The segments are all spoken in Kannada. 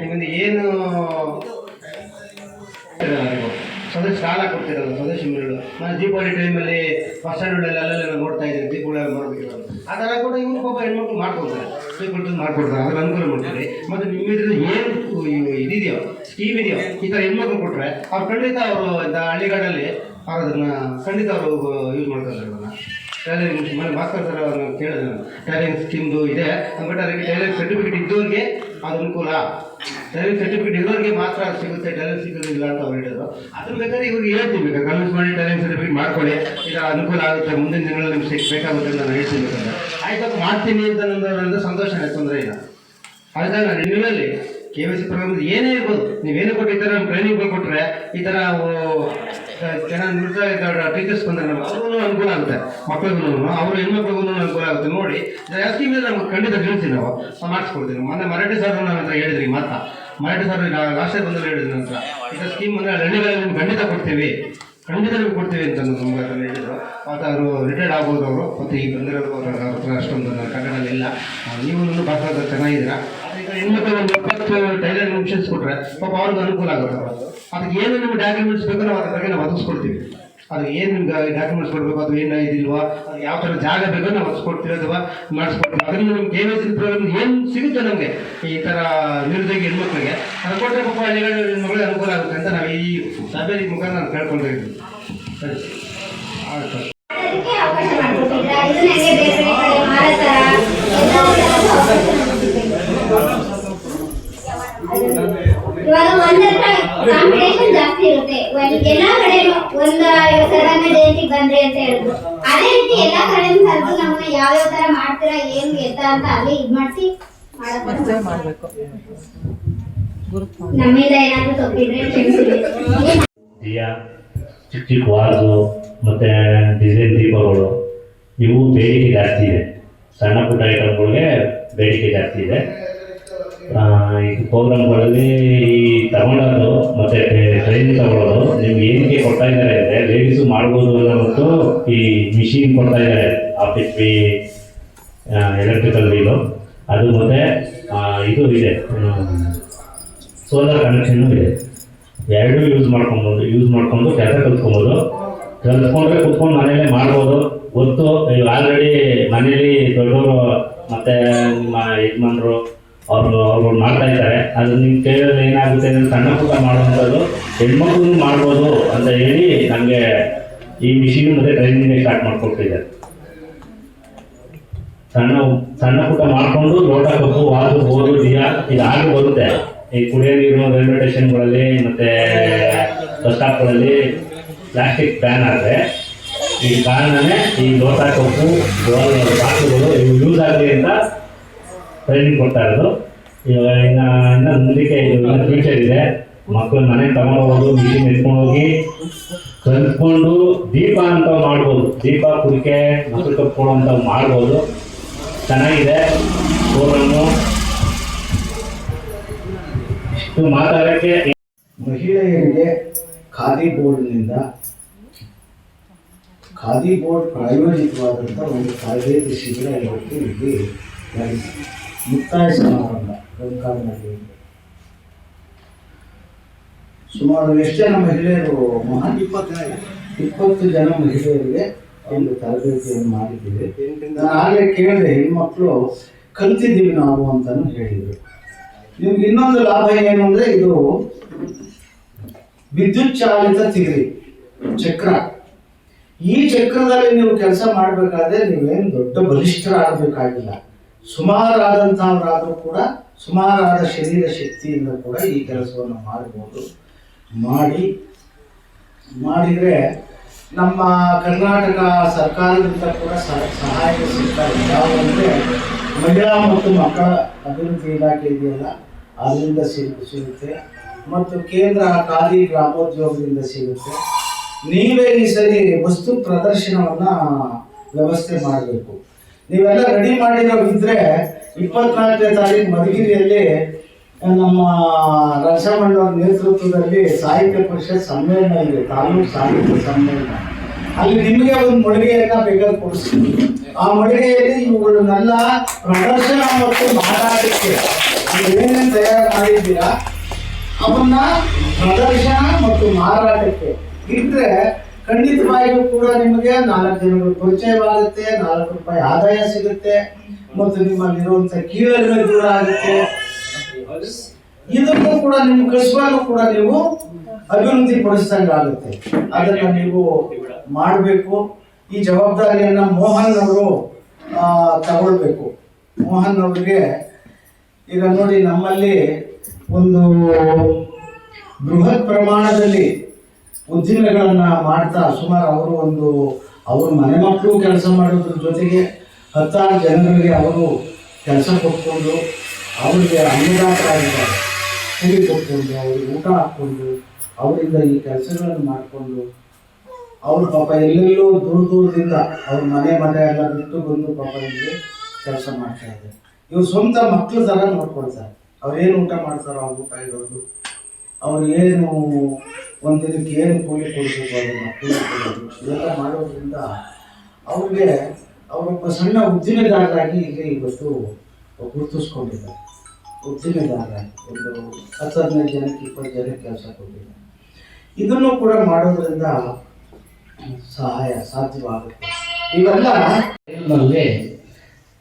ನಿಮ್ಮಿಂದ ಏನು ಸ್ವದೇಶಿ ಸಾಲ ಕೊಡ್ತಿರೋದು ಸ್ವದೇಶಿ ಮಿಲ್ಲು. ನಾನು ದೀಪಾವಳಿ ಟೈಮಲ್ಲಿ ಬಸ್ ಸ್ಟ್ಯಾಂಡ್ಗಳಲ್ಲಿ ಅಲ್ಲೆಲ್ಲ ನೋಡ್ತಾ ಇದ್ದೀನಿ ದೀಪಾವಳಿ ಬರೋದಿರೋದು. ಆ ಥರ ಕೂಡ ಇವರು ಪಾಪ ಹೆಣ್ಮಕ್ಳು ಮಾಡ್ಕೊಳ್ತಾರೆ, ಸ್ವೀಕೃತ ಮಾಡ್ಕೊಡ್ತಾರೆ, ಅದ್ರ ಅನುಕೂಲ ಮಾಡ್ತೀವಿ. ಮತ್ತು ನಿಮ್ಮಿದ್ರಲ್ಲಿ ಏನು ಇದಿದೆಯೋ ಸ್ಕೀಮ್ ಇದೆಯೋ ಈ ಥರ ಹೆಣ್ಮಕ್ಳು ಕೊಟ್ಟರೆ ಅವ್ರು ಖಂಡಿತ ಅವರು ಹಳ್ಳಿಗಾಡಲ್ಲಿ ಅವ್ರು ಅದನ್ನು ಖಂಡಿತ ಅವರು ಯೂಸ್ ಮಾಡ್ತಾರೆ. ಅದನ್ನು ಟೈಲರಿಂಗ್ ಮನೆ ಭಾಸ್ಕರ್ ಸರ್ ಅವ್ರನ್ನ ಕೇಳಿದೆ ನಾನು, ಟೈಲರಿಂಗ್ ಸ್ಕೀಮ್ದು ಇದೆ ಅಂದ್ಬಿಟ್ಟು ಅದಕ್ಕೆ ಟೈಲರಿಂಗ್ ಸರ್ಟಿಫಿಕೇಟ್ ಇದ್ದವ್ರಿಗೆ ಅದು ಅನುಕೂಲ, ಟೈಲರಿಂಗ್ ಸರ್ಟಿಫಿಕೇಟ್ ಇರೋರಿಗೆ ಮಾತ್ರ ಸಿಗುತ್ತೆ, ಟೈಲರಿಂಗ್ ಸಿಗೋದಿಲ್ಲ ಅಂತ ಅವ್ರು ಹೇಳಿದ್ರು. ಅದ್ರ ಬೇಕಾದ್ರೆ ಇವ್ರಿಗೆ ಹೇಳ್ತೀನಿ, ಬೇಕಾದ್ರೆ ಕನ್ವಿನ್ಸ್ ಮಾಡಿ ಟೈಲರಿಂಗ್ ಸರ್ಟಿಫಿಕೇಟ್ ಮಾಡ್ಕೊಳ್ಳಿ, ಈ ಥರ ಅನುಕೂಲ ಆಗುತ್ತೆ, ಮುಂದಿನ ದಿನಗಳಲ್ಲಿ ನಿಮ್ಗೆ ಸಿಗಬೇಕಾಗುತ್ತೆ ಅಂತ ನಾನು ಹೇಳ್ತೀನಿ. ಬೇಕಾದ್ರೆ ಆಯ್ತು ಮಾಡ್ತೀನಿ ಅಂತ ನಂದು ಸಂತೋಷ, ತೊಂದರೆ ಇಲ್ಲ. ಅದಕ್ಕೆ ನಾನು ನಿಮ್ಮಲ್ಲಿ KYC ಪ್ರೋಗ್ರಾಮ್ ಏನೇ ಇರ್ಬೋದು, ನೀವೇನು ಕೊಟ್ಟು ಈ ಥರ ಟ್ರೈನಿಂಗ್ ಕೊಟ್ಟರೆ ಈ ಥರ ಚೆನ್ನಾಗಿ ಟೀಚರ್ಸ್ ಬಂದರೆ ನಮ್ಗೆ ಅವ್ರಿಗೂ ಅನುಕೂಲ ಆಗುತ್ತೆ, ಮಕ್ಕಳಿಗೂ ಅವರು ಹೆಣ್ಮಕ್ಳಿಗೂ ಅನುಕೂಲ ಆಗುತ್ತೆ. ನೋಡಿ ಜಾಸ್ತಿ ಮೇಲೆ ನಮ್ಗೆ ಖಂಡಿತ ತಿಳಿಸ್ತೀವಿ, ನಾವು ಮಾಡಿಸ್ಕೊಡ್ತೀವಿ. ಮೊನ್ನೆ ಮರಾಠಿ ಸರ್ ನನ್ನ ಹತ್ರ ಹೇಳಿದ್ರಿ ಮಾತಾ, ಮರಾಠಿ ಸರ್ ಲಾಸ್ಟ್ ಇಯರ್ ಬಂದಲ್ಲಿ ಹೇಳಿದ್ರು ನಂತರ ಈ ಸ್ಕೀಮ್ ಅಂದರೆ ಹಳ್ಳಿಗಳಲ್ಲಿ ನಿಮ್ಗೆ ಖಂಡಿತ ಕೊಡ್ತೀವಿ, ಖಂಡಿತ ನಿಮ್ಗೆ ಕೊಡ್ತೀವಿ ಅಂತ ನಮ್ಗೆ ಅದನ್ನು ಹೇಳಿದರು. ಮತ್ತು ಅವರು ರಿಟೈರ್ಡ್ ಆಗ್ಬೋದು ಅವರು, ಮತ್ತು ಈಗ ಬಂದಿರೋದು ಅವ್ರ ಹತ್ರ ಅಷ್ಟೊಂದು ಕನ್ನಡದಲ್ಲಿ ಇಲ್ಲ. ನೀವು ಭಾಷೆ ಚೆನ್ನಾಗಿದ್ದೀರಾ. ಈಗ ಹೆಣ್ಮಕ್ಳು ಒಂದು 20 ಟೈಲರಿಂಗ್ ಮಿಷನ್ಸ್ ಕೊಟ್ಟರೆ ಪಾಪ ಅವ್ರಿಗೆ ಅನುಕೂಲ ಆಗುತ್ತೆ. ಅದಕ್ಕೆ ಏನು ನಿಮ್ಗೆ ಡಾಕ್ಯುಮೆಂಟ್ಸ್ ಬೇಕು ನಾವು ಅದ್ರ ಬಗ್ಗೆ ನಾವು ಒದಗಿಸ್ಕೊಡ್ತೀವಿ. ಅದಕ್ಕೆ ಏನು ನಿಮ್ಗೆ ಡಾಕ್ಯುಮೆಂಟ್ಸ್ ಕೊಡಬೇಕು, ಅದು ಏನು ಇದಿಲ್ವಾ, ಅದು ಯಾವ ಥರ ಜಾಗ ಬೇಕೋ ನಾವು ಒದಗಿಸ್ಕೊಡ್ತೀವಿ ಅಥವಾ ಮಾಡಿಸ್ಕೊಡ್ತೀವಿ. ಅದರಿಂದ ನಮ್ಗೆ KYC ಪ್ರೋಗ್ರಾಮ್ ಏನು ಸಿಗುತ್ತೆ ನಮಗೆ ಈ ಥರ ನಿರುದ್ಯೋಗಿ ಹೆಣ್ಮಕ್ಳಿಗೆ ಅದು ಕೊಟ್ಟರೆ ಪಾಪ ಹಳ್ಳಿಗಳ ಹೆಣ್ಮಕ್ಳಿಗೆ ಅನುಕೂಲ ಆಗುತ್ತೆ ಅಂತ ನಾವು ಈ ಸಭೆಯಲ್ಲಿ ಮುಖಾಂತರ ನಾನು ಕೇಳ್ಕೊಂಡಿದ್ದೀವಿ. ಸರಿ ಆಯ್ತು. ಇವಾಗ ಕಾಂಪಿಟೇಷನ್ ಜಾಸ್ತಿ ಇರುತ್ತೆ. ಎಲ್ಲಾ ಕಡೆ ಒಂದು ಸರ್ವಜ್ಞ ಜಯಂತಿಗೆ ಬಂದ್ರಿ ಅಂತ ಹೇಳಿದ್ರು, ಅದೇ ರೀತಿ ಎಲ್ಲಾ ಕಡೆ ಕರೆದು ನಮ್ಮನ್ನ ಯಾವ ತರ ಮಾಡ್ತೀರಾ ಏನು ಎತ್ತ ಅಂತ ಅಲ್ಲಿ ಇದ್ ಮಾಡಿಸಿ ಮಾಡಬೇಕು. ನಮ್ಮಿಂದ ಏನಾದ್ರು ತಪ್ಪಿದ್ರೆ ಕ್ಷಮಿಸಿ. ಚಿಕ್ಕ ಚಿಕ್ಕ ವಾಲ್ಸು ಮತ್ತು ಡಿಸೈನ್ ದೀಪಗಳು ಇವು ಬೇಡಿಕೆ ಜಾಸ್ತಿ ಇದೆ. ಸಣ್ಣ ಪುಟ್ಟ ಐಟಮ್ಗಳಿಗೆ ಬೇಡಿಕೆ ಜಾಸ್ತಿ ಇದೆ. ಈ ಪ್ರೋಗ್ರಾಮ್ಗಳಲ್ಲಿ ಈ ತಗೊಂಡೋದು ಮತ್ತು ಟ್ರೈನಿಂಗ್ ತಗೊಳ್ಳೋದು ನಿಮ್ಗೆ ಏನಕ್ಕೆ ಕೊಡ್ತಾ ಇದ್ದಾರೆ ಅಂದರೆ ಲೇಡೀಸು ಮಾಡ್ಬೋದು ಅನ್ನೋದು ಈ ಮಿಷಿನ್ ಕೊಡ್ತಾ ಇದ್ದಾರೆ, ಆಫೀಸ್ ಬಿ ಎಲೆಕ್ಟ್ರಿಕಲ್ ವೀಲು ಅದು, ಮತ್ತು ಇದು ಇದೆ ಸೋಲಾರ್ ಕನೆಕ್ಷನ್ನು ಇದೆ. ಎರಡೂ ಯೂಸ್ ಮಾಡ್ಕೊಂಡು ಕೆಲಸ ಕಲ್ತ್ಕೊಬೋದು. ಕಲ್ತ್ಕೊಂಡ್ರೆ ಕುತ್ಕೊಂಡು ಮನೇಲೆ ಮಾಡ್ಬೋದು. ಗೊತ್ತು ಈಗ ಆಲ್ರೆಡಿ ಮನೇಲಿ ದೊಡ್ಡವರು ಮತ್ತು ನಿಮ್ಮ ಯಜಮಾನರು ಅವ್ರು ಮಾಡ್ತಾ ಇದ್ದಾರೆ. ಅದು ನಿಮ್ಗೆ ಕೇಳಿದ್ರೆ ಏನಾಗುತ್ತೆ ಅಂದರೆ ಸಣ್ಣ ಪುಟ್ಟ ಮಾಡುವಂಥದ್ದು ಹೆಣ್ಮಕ್ಳು ಮಾಡ್ಬೋದು ಅಂತ ಹೇಳಿ ನಮಗೆ ಈ ಮಿಷಿನ್ ಮತ್ತು ಟ್ರೈನಿಂಗ್ ಸ್ಟಾರ್ಟ್ ಮಾಡಿಕೊಟ್ಟಿದ್ದಾರೆ. ಸಣ್ಣ ಪುಟ್ಟ ಮಾಡಿಕೊಂಡು ಲೋಟ ಕಪ್ಪು ವಾದು ಬೋರು ದಿಯಾ ಇದಾಗೂ ಬರುತ್ತೆ. ಈ ಕುಡಿಯೋ ನೀರು ರೈಲ್ವೆ ಸ್ಟೇಷನ್ಗಳಲ್ಲಿ ಮತ್ತು ಬಸ್ ಸ್ಟಾಪ್ಗಳಲ್ಲಿ ಪ್ಲಾಸ್ಟಿಕ್ ಬ್ಯಾನ್ ಆದರೆ ಈ ಕಾರಣನೇ ಈ ಲೋಟ ಕಪ್ಪು ಬಾಟುಗಳು ಇವು ಯೂಸ್ ಆಗಲಿ ಅಂತ ಟ್ರೈನಿಂಗ್ ಕೊಡ್ತಾ ಇರೋದು. ಇವಾಗ ಇನ್ನು ಮುಂದಕ್ಕೆ ಇದು ಫ್ಯೂಚರ್ ಇದೆ. ಮಕ್ಕಳು ಮನೆಗೆ ತಗೊಂಡೋಗೋದು, ಮಿಷಿನ್ ಎತ್ಕೊಂಡು ಹೋಗಿ ಕಲ್ತ್ಕೊಂಡು ದೀಪ ಅಂತ ಮಾಡ್ಬೋದು. ದೀಪ ಕುಡಿಕೆ ಮಕ್ಕಳು ಕಪ್ಕೊಂಡು ಅಂತ ಮಾಡ್ಬೋದು. ಚೆನ್ನಾಗಿದೆ ಪ್ರೋಗ್ರಾಮು. ಇಷ್ಟು ಮಾತಾಡೋಕ್ಕೆ ಮಹಿಳೆಯರಿಗೆ ಖಾದಿ ಬೋರ್ಡ್ನಿಂದ ಖಾದಿ ಬೋರ್ಡ್ ಪ್ರಾಯೋಜಿತವಾದಂಥ ಒಂದು ತರಬೇತಿ ಶಿಬಿರ ಇವತ್ತು ಇಲ್ಲಿ ಮುಕ್ತಾಯ ಸಮಾರಂಭ ಗೋಕಾಕ್ನಲ್ಲಿ. ಸುಮಾರು ಎಷ್ಟು ಜನ ಮಹಿಳೆಯರು 20 ಜನ ಮಹಿಳೆಯರಿಗೆ ಒಂದು ತರಬೇತಿಯನ್ನು ಮಾಡಿದ್ದೀವಿ. ನಾನು ಆಗಲೇ ಕೇಳಿದೆ, ಹೆಣ್ಮಕ್ಳು ಕಲ್ತಿದ್ದೀವಿ ನಾವು ಅಂತಲೂ ಹೇಳಿದರು. ನಿಮ್ಗೆ ಇನ್ನೊಂದು ಲಾಭ ಏನು ಅಂದರೆ ಇದು ವಿದ್ಯುತ್ ಚಾಲಿತ ತಿಗರಿ ಚಕ್ರ. ಈ ಚಕ್ರದಲ್ಲಿ ನೀವು ಕೆಲಸ ಮಾಡಬೇಕಾದ್ರೆ ನೀವೇನು ದೊಡ್ಡ ಬಲಿಷ್ಠರಾಗಬೇಕಾಗಿಲ್ಲ. ಸುಮಾರಾದಂಥವರಾದರೂ ಕೂಡ ಸುಮಾರಾದ ಶರೀರ ಶಕ್ತಿಯಿಂದ ಕೂಡ ಈ ಕೆಲಸವನ್ನು ಮಾಡಬಹುದು. ಮಾಡಿದರೆ ನಮ್ಮ ಕರ್ನಾಟಕ ಸರ್ಕಾರದಿಂದ ಕೂಡ ಸಹಾಯ ಸಿಗ್ತಾರೆ. ಯಾವುದಂದರೆ ಮಹಿಳಾ ಮತ್ತು ಮಕ್ಕಳ ಅಭಿವೃದ್ಧಿ ಇಲಾಖೆ ಇದೆಯಲ್ಲ, ಅದರಿಂದ ಸಿಗುತ್ತೆ, ಮತ್ತು ಕೇಂದ್ರ ಖಾದಿ ಗ್ರಾಮೋದ್ಯೋಗದಿಂದ ಸಿಗುತ್ತೆ. ನೀವೇ ಈ ಸರಿ ವಸ್ತು ಪ್ರದರ್ಶನವನ್ನು ವ್ಯವಸ್ಥೆ ಮಾಡಬೇಕು. ನೀವೆಲ್ಲ ರೆಡಿ ಮಾಡಿರೋದಿದ್ರೆ 24ನೇ ತಾರೀಕು ಮಧುಗಿರಿಯಲ್ಲಿ ನಮ್ಮ ರಕ್ಷಾಮಂಡಲದ ನೇತೃತ್ವದಲ್ಲಿ ಸಾಹಿತ್ಯ ಪರಿಷತ್ ಸಮ್ಮೇಳನ ಇದೆ, ತಾಲೂಕು ಸಾಹಿತ್ಯ ಸಮ್ಮೇಳನ. ಅಲ್ಲಿ ನಿಮಗೆ ಒಂದು ಮಳಿಗೆಯನ್ನ ಬೇಕಾದ್ರೆ ಕೊಡಿಸ್ತೀವಿ. ಆ ಮಳಿಗೆಯಲ್ಲಿ ಇವುಗಳನ್ನೆಲ್ಲ ಪ್ರದರ್ಶನ ಮತ್ತು ಮಾರಾಟಕ್ಕೆ ಏನೇನು ತಯಾರು ಮಾಡಿದ್ದೀರಾ ಅವನ್ನ ಪ್ರದರ್ಶನ ಮತ್ತು ಮಾರಾಟಕ್ಕೆ ಇಟ್ಟರೆ ಖಂಡಿತವಾಗಿಯೂ ಕೂಡ ನಿಮಗೆ 4 ಜನಗಳು ಪರಿಚಯವಾಗುತ್ತೆ, 4 ರೂಪಾಯಿ ಆದಾಯ ಸಿಗುತ್ತೆ ಮತ್ತು ನಿಮ್ಮಲ್ಲಿರುವಂತ ಕೀಳರಿಮೆ ದೂರ ಆಗುತ್ತೆ. ಇದನ್ನು ಕೂಡ ನಿಮ್ಮ ಕಸುಬನ್ನು ಕೂಡ ನೀವು ಅಭಿವೃದ್ಧಿ ಪಡಿಸಿದಂಗೆ ಆಗುತ್ತೆ. ಅದನ್ನ ನೀವು ಮಾಡಬೇಕು. ಈ ಜವಾಬ್ದಾರಿಯನ್ನ ಮೋಹನ್ ಅವರು ತಗೊಳ್ಬೇಕು. ಮೋಹನ್ ಅವರಿಗೆ ಈಗ ನೋಡಿ, ನಮ್ಮಲ್ಲಿ ಒಂದು ಬೃಹತ್ ಪ್ರಮಾಣದಲ್ಲಿ ಉದ್ದಿಮೆಗಳನ್ನ ಮಾಡ್ತಾ ಸುಮಾರು ಅವರು ಮನೆ ಮಕ್ಕಳು ಕೆಲಸ ಮಾಡೋದ್ರ ಜೊತೆಗೆ 10 ಜನರಿಗೆ ಅವರು ಕೆಲಸ ಕೊಟ್ಕೊಂಡು ಅವರಿಗೆ ಅನ್ನದಾತರಾಗಿದ್ದಾರೆ. ಕೂಲಿ ಕೊಟ್ಕೊಂಡು ಅವ್ರಿಗೆ ಊಟ ಹಾಕ್ಕೊಂಡು ಅವರಿಂದ ಈ ಕೆಲಸಗಳನ್ನು ಮಾಡಿಕೊಂಡು ಅವ್ರ ಪಾಪ ಎಲ್ಲೆಲ್ಲೋ ದೂರದಿಂದ ಅವ್ರ ಮನೆ ಎಲ್ಲ ಬಿಟ್ಟು ಬಂದು ಪಾಪ ಇಲ್ಲಿ ಕೆಲಸ ಮಾಡ್ತಾ ಇದ್ದಾರೆ. ಇವ್ರು ಸ್ವಂತ ಮಕ್ಕಳ ಥರ ನೋಡ್ಕೊಳ್ತಾರೆ. ಅವ್ರೇನು ಊಟ ಮಾಡ್ತಾರೋ ಆ ಊಟ ಇರೋದು, ಅವ್ರು ಏನು ಒಂದು ದಿನಕ್ಕೆ ಏನು ಕೂಲಿ ಕೊಡಬೇಕು ಅದನ್ನು ಕೂಲಿ ಕೊಡೋದು, ಇದೆಲ್ಲ ಮಾಡೋದ್ರಿಂದ ಅವ್ರಿಗೆ ಅವರೊಬ್ಬ ಸಣ್ಣ ಉದ್ದಿಮೆದಾರರಾಗಿ ಈಗ ಇವತ್ತು ಗುರುತಿಸ್ಕೊಂಡಿದ್ದಾರೆ. ಉದ್ದಿಮೆದಾರರಾಗಿ ಒಂದು 10-15 ಜನಕ್ಕೆ 20 ಜನಕ್ಕೆ ಕೆಲಸ ಕೊಟ್ಟಿದ್ದಾರೆ. ಇದನ್ನು ಕೂಡ ಮಾಡೋದ್ರಿಂದ ಸಹಾಯ ಸಾಧ್ಯವಾಗುತ್ತೆ. ಇವೆಲ್ಲ ನಲ್ಲಿ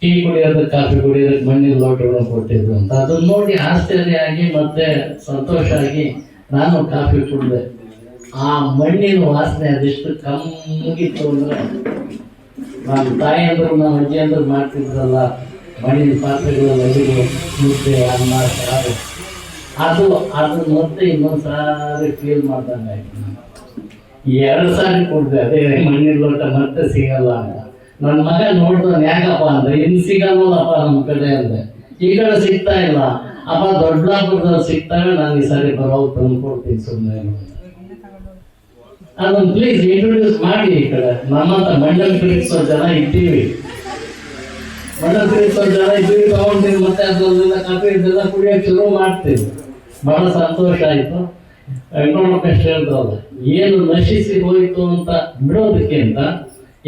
ಟೀ ಕುಡಿಯೋದಕ್ಕೆ, ಕಾಫಿ ಕುಡಿಯೋದಕ್ಕೆ ಮಣ್ಣಿನ ಲೋಟಗಳನ್ನು ಕೊಟ್ಟಿದ್ರು ಅಂತ ಅದನ್ನ ನೋಡಿ ಆಶ್ಚರ್ಯ ಆಗಿ ಮತ್ತೆ ಸಂತೋಷ ಆಗಿ ನಾನು ಕಾಫಿ ಕುಡಿದೆ. ಆ ಮಣ್ಣಿನ ವಾಸನೆ ಅದೆಷ್ಟು ಕಮ್ಮಿತ್ತು ಅಂದ್ರೆ, ನಮ್ಮ ತಾಯಿ ಅಂದ್ರು ನಮ್ಮ ಅಜ್ಜಿ ಅಂದ್ರು ಮಾಡ್ತಿದ್ರಲ್ಲ ಮಣ್ಣಿನ ಪಾತ್ರೆಗಳು, ಅಡಿಗೆ, ಮುದ್ದೆ, ಅನ್ನ, ಸಾರು, ಅದು ಮತ್ತೆ ಇನ್ನೊಂದು ಸಾರಿ ಫೀಲ್ ಮಾಡ್ದಂಗೆ ಆಯ್ತು. 2 ಸಾರಿ ಕುಡಿದೆ ಅದೇ ಮಣ್ಣಿನ ಲೋಟ, ಮತ್ತೆ ಸಿಗಲ್ಲ ಅಂತ. ನನ್ನ ಮಗ ನೋಡ್ದವನ್ ಯಾಕಪ್ಪ ಅಂದ್ರೆ ಇನ್ನು ಸಿಗಲ್ಲಪ್ಪ ನಮ್ಮ ಕಡೆ ಅಂದ್ರೆ, ಈ ಕಡೆ ಸಿಗ್ತಾ ಇಲ್ಲ ಅಪ್ಪ, ದೊಡ್ಡಬಳ್ಳಾಪುರದಲ್ಲಿ ಸಿಗ್ತಾವೆ, ನಾನು ಈ ಸಾರಿ ಬರೋದು ತಂದ್ಕೊಡ್ತೀನಿ ಸುಮ್ಮನೆ. ಅದನ್ನು ಪ್ಲೀಸ್ ಇಂಟ್ರೊಡ್ಯೂಸ್ ಮಾಡಿ. ಈ ಕಡೆ ನಮ್ಮಂತ ಮಂಡಲ್ ಪ್ರೀತಿಸೋ ಜನ ಇದ್ದೀವಿ, ತಗೊಂಡ್ತೀವಿ, ಮತ್ತೆ ಅದರಲ್ಲೆಲ್ಲ ಕಾಫಿ ಇದೆಲ್ಲ ಕುಡಿಯೋಕೆ ಶುರು ಮಾಡ್ತೀವಿ. ಬಹಳ ಸಂತೋಷ ಆಯಿತು. ವೆಂಕಟರಮಣೇಶ್ ಹೇಳಿದ್ರಲ್ಲ, ಏನು ನಶಿಸಿ ಹೋಯಿತು ಅಂತ ಬಿಡೋದಕ್ಕಿಂತ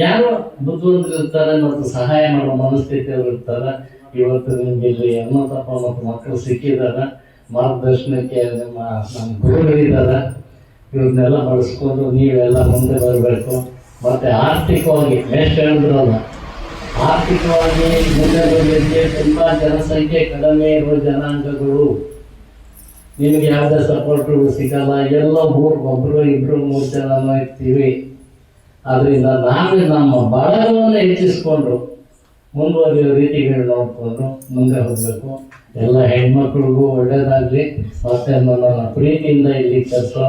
ಯಾರು ಬುದ್ಧಿವಂತರು ಇರ್ತಾರೆ ಮತ್ತು ಸಹಾಯ ಮಾಡೋ ಮನಸ್ಥಿತಿಯವರು ಇರ್ತಾರೆ. ಇವತ್ತು ನಿಮ್ಗೆ ಇಲ್ಲಿ ಹನುಮಂತಪ್ಪ ಮತ್ತು ಮಕ್ಕಳು ಸಿಕ್ಕಿದ್ದಾರೆ, ಮಾರ್ಗದರ್ಶನಕ್ಕೆ ನಮ್ಮ ಗುರುಗಳಿದ್ದಾರೆ. ಇವ್ರನ್ನೆಲ್ಲ ಬಳಸ್ಕೊಂಡು ನೀವೆಲ್ಲ ಮುಂದೆ ಬರಬೇಕು. ಮತ್ತು ಆರ್ಥಿಕವಾಗಿ ಮೇಷ್ಟ್ ಹೇಳಿದ್ರಲ್ಲ, ಆರ್ಥಿಕವಾಗಿ ಮುಂದೆ ಬರಲಿಕ್ಕೆ ತುಂಬ ಜನಸಂಖ್ಯೆ ಕಡಿಮೆ ಇರುವ ಜನಾಂಗಗಳು, ನಿಮಗೆ ಯಾವುದೇ ಸಪೋರ್ಟು ಸಿಗಲ್ಲ. ಎಲ್ಲ ಒಬ್ಬರು 2-3 ಜನನೂ ಇರ್ತೀವಿ. ಅದರಿಂದ ನಾವೇ ನಮ್ಮ ಬಳಗವನ್ನು ಹೆಚ್ಚಿಸ್ಕೊಂಡು ಮುಂದುವರಿಯೋ ರೀತಿಗಳು ನೋಡಿಕೊಂಡು ಮುಂದೆ ಹೋಗಬೇಕು. ಎಲ್ಲ ಹೆಣ್ಮಕ್ಳಿಗೂ ಒಳ್ಳೇದಾಗಲಿ. ಮತ್ತು ನನ್ನ ಪ್ರೀತಿಯಿಂದ ಇಲ್ಲಿ ಕರೆಸೋ